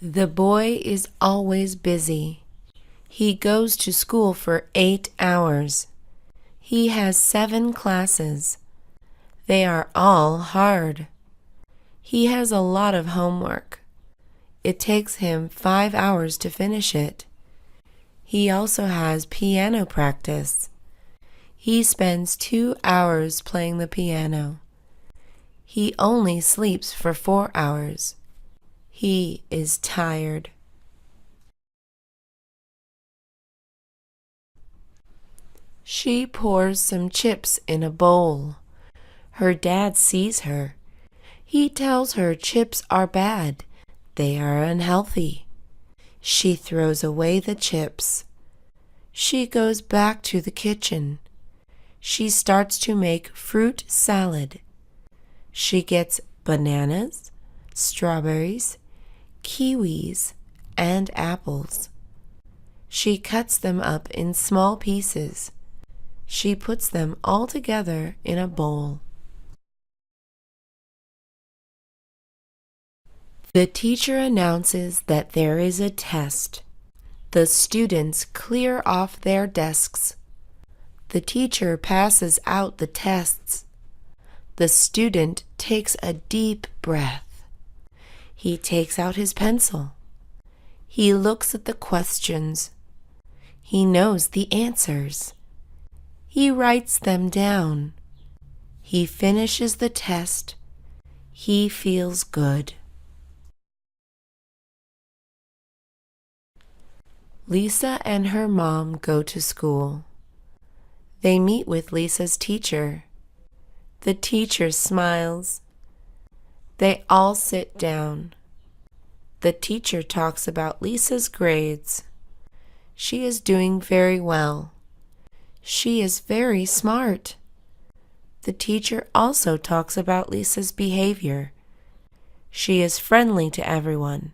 The boy is always busy. He goes to school for 8 hours. He has 7 classes. They are all hard. He has a lot of homework. It takes him 5 hours to finish it. He also has piano practice. He spends 2 hours playing the piano. He only sleeps for 4 hours. He is tired. She pours some chips in a bowl. Her dad sees her. He tells her chips are bad. They are unhealthy. She throws away the chips. She goes back to the kitchen. She starts to make fruit salad. She gets bananas, strawberries, kiwis, and apples. She cuts them up in small pieces. She puts them all together in a bowl. The teacher announces that there is a test. The students clear off their desks. The teacher passes out the tests. The student takes a deep breath. He takes out his pencil. He looks at the questions. He knows the answers. He writes them down. He finishes the test. He feels good. Lisa and her mom go to school. They meet with Lisa's teacher. The teacher smiles. They all sit down. The teacher talks about Lisa's grades. She is doing very well. She is very smart. The teacher also talks about Lisa's behavior. She is friendly to everyone.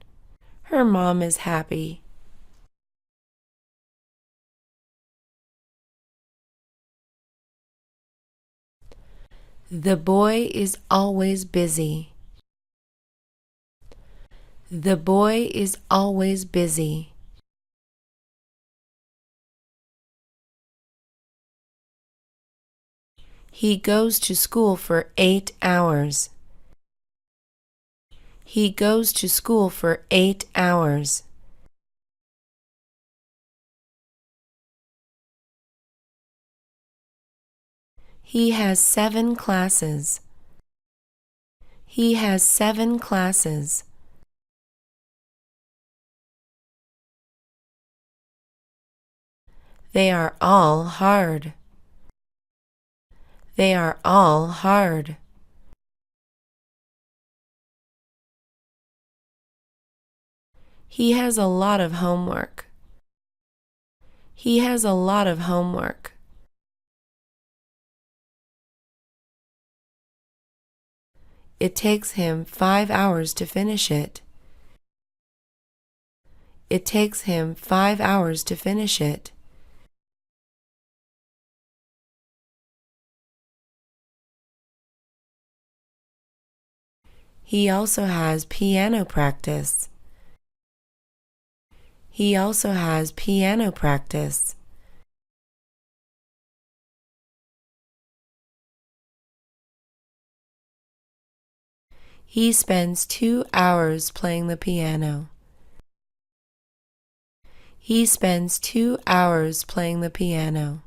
Her mom is happy. The boy is always busy. The boy is always busy. He goes to school for 8 hours. He goes to school for 8 hours. He has 7 classes. He has 7 classes. They are all hard. They are all hard. He has a lot of homework. He has a lot of homework. It takes him 5 hours to finish it. It takes him 5 hours to finish it. He also has piano practice. He also has piano practice. He spends 2 hours playing the piano. He spends 2 hours playing the piano.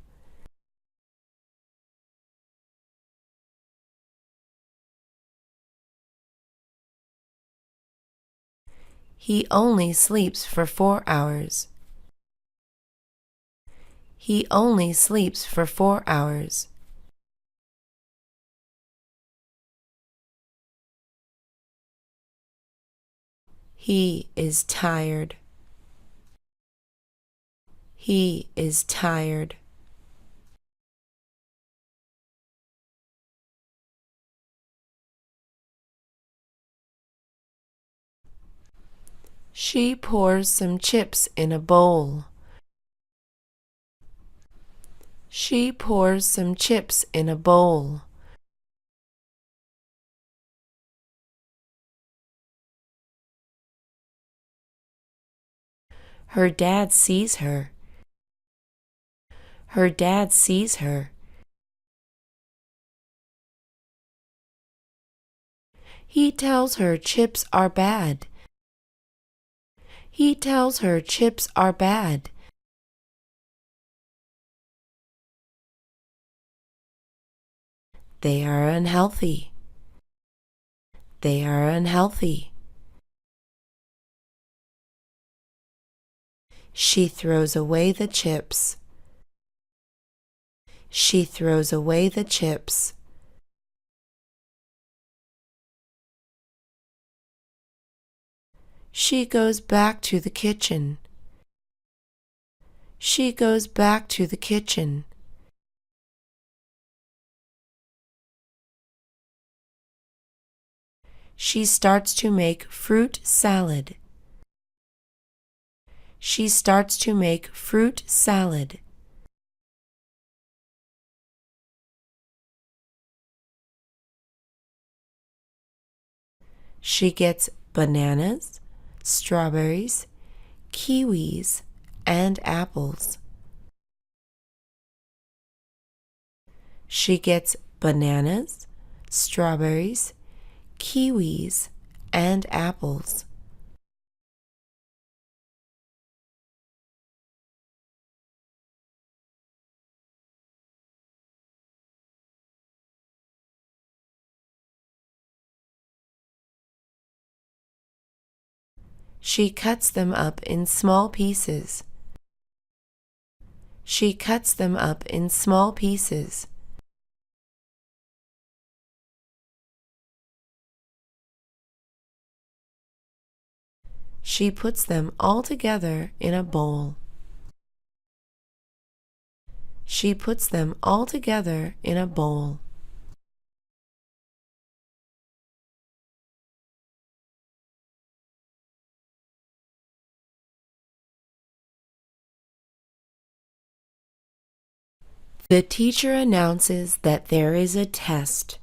He only sleeps for 4 hours. He only sleeps for 4 hours. He is tired. He is tired. She pours some chips in a bowl. She pours some chips in a bowl. Her dad sees her. Her dad sees her. He tells her chips are bad. He tells her chips are bad. They are unhealthy. They are unhealthy. She throws away the chips. She throws away the chips. She goes back to the kitchen. She goes back to the kitchen. She starts to make fruit salad. She starts to make fruit salad. She gets bananas, strawberries, kiwis, and apples. She gets bananas, strawberries, kiwis, and apples. She cuts them up in small pieces. She cuts them up in small pieces. She puts them all together in a bowl. She puts them all together in a bowl. The teacher announces that there is a test.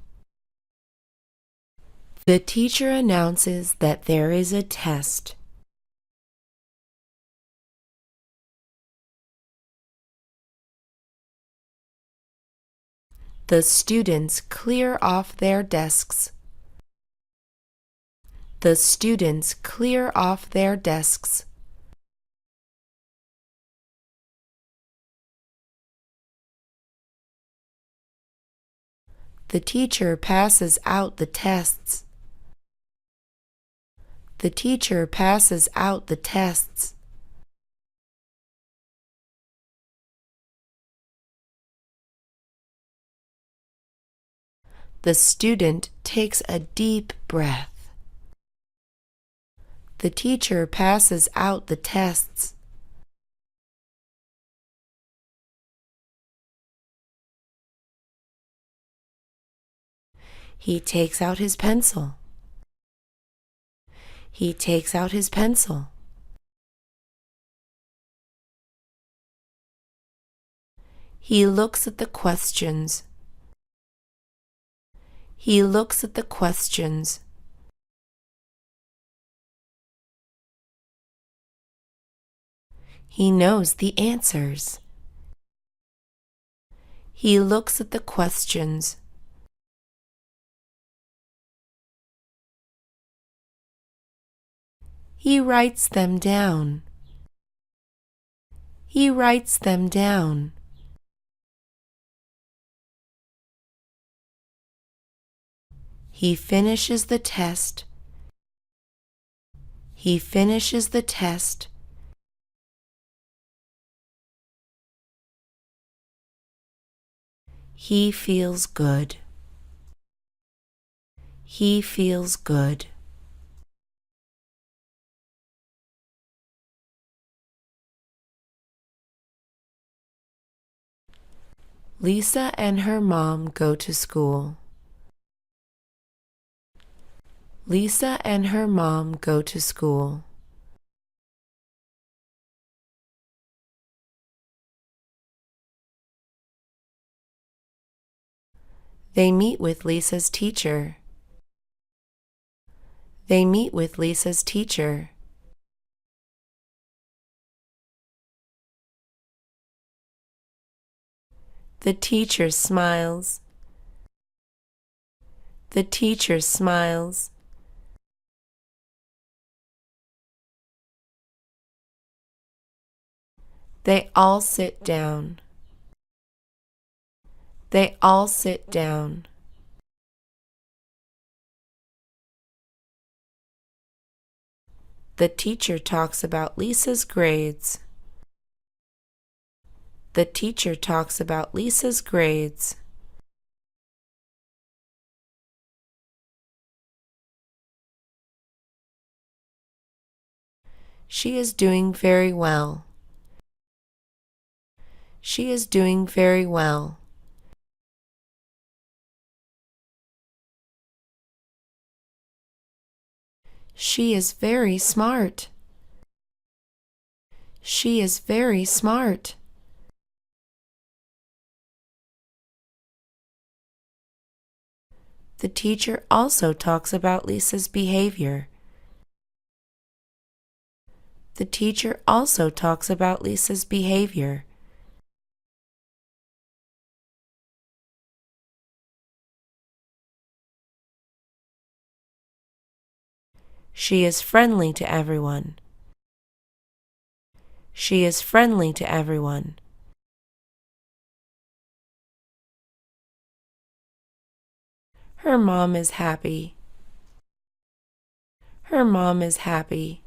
The teacher announces that there is a test. The students clear off their desks. The students clear off their desks. The teacher passes out the tests. The teacher passes out the tests. The student takes a deep breath. The teacher passes out the tests. He takes out his pencil. He takes out his pencil. He looks at the questions. He looks at the questions. He knows the answers. He looks at the questions. He writes them down. He writes them down. He finishes the test. He finishes the test. He feels good. He feels good. Lisa and her mom go to school. Lisa and her mom go to school. They meet with Lisa's teacher. They meet with Lisa's teacher. The teacher smiles. The teacher smiles. They all sit down. They all sit down. The teacher talks about Lisa's grades. The teacher talks about Lisa's grades. She is doing very well. She is doing very well. She is very smart. She is very smart. The teacher also talks about Lisa's behavior. The teacher also talks about Lisa's behavior. She is friendly to everyone. She is friendly to everyone. Her mom is happy. Her mom is happy.